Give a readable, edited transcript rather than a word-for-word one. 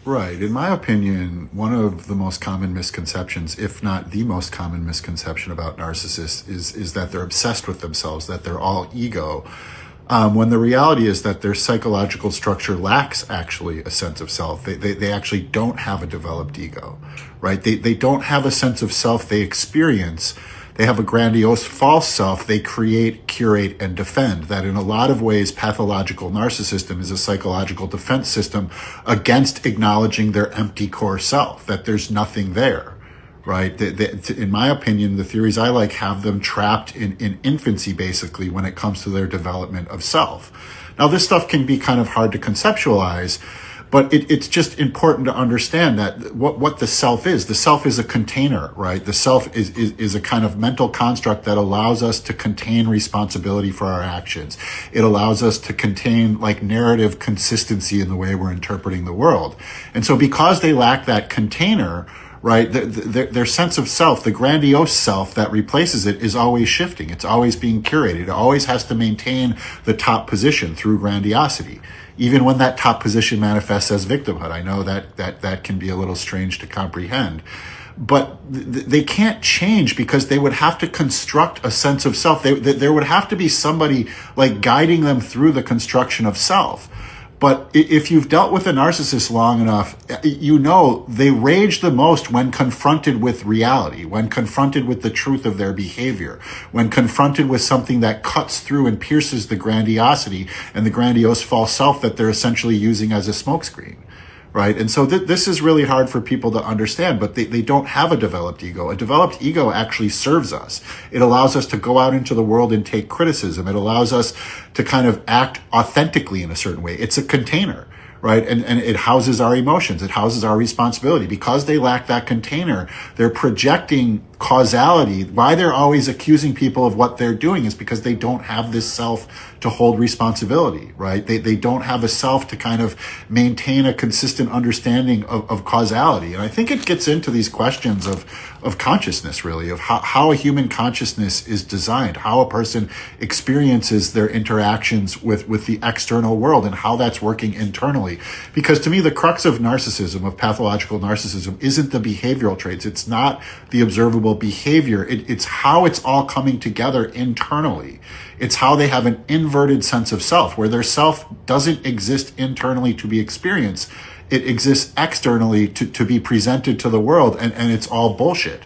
Right. In my opinion, one of the most common misconceptions, if not the most common misconception about narcissists is that they're obsessed with themselves, that they're all ego. When the reality is that their psychological structure lacks actually a sense of self. They actually don't have a developed ego, right? They don't have a sense of self they experience. They have a grandiose false self they create, curate, and defend. That in a lot of ways, pathological narcissism is a psychological defense system against acknowledging their empty core self, that there's nothing there, right? In my opinion, the theories I like have them trapped in infancy, basically, when it comes to their development of self. Now, this stuff can be kind of hard to conceptualize, but it's just important to understand that what the self is. The self is a container, right? The self is a kind of mental construct that allows us to contain responsibility for our actions. It allows us to contain like narrative consistency in the way we're interpreting the world. And so because they lack that container, right, their sense of self, the grandiose self that replaces it, is always shifting. It's always being curated. It always has to maintain the top position through grandiosity, even when that top position manifests as victimhood. I know that can be a little strange to comprehend, but they can't change because they would have to construct a sense of self. There would have to be somebody like guiding them through the construction of self. But if you've dealt with a narcissist long enough, you know they rage the most when confronted with reality, when confronted with the truth of their behavior, when confronted with something that cuts through and pierces the grandiosity and the grandiose false self that they're essentially using as a smokescreen. Right. And so this is really hard for people to understand, but they don't have a developed ego. A developed ego actually serves us. It allows us to go out into the world and take criticism. It allows us to kind of act authentically in a certain way. It's a container, right? And it houses our emotions. It houses our responsibility. Because they lack that container, they're projecting causality. Why they're always accusing people of what they're doing is because they don't have this self to hold responsibility, right? They don't have a self to kind of maintain a consistent understanding of causality. And I think it gets into these questions of consciousness, really, of how a human consciousness is designed, how a person experiences their interactions with the external world and how that's working internally. Because to me, the crux of narcissism, of pathological narcissism, isn't the behavioral traits. It's not the observable behavior. It's how it's all coming together internally. It's how they have an inverted sense of self, where their self doesn't exist internally to be experienced. It exists externally to be presented to the world, and it's all bullshit.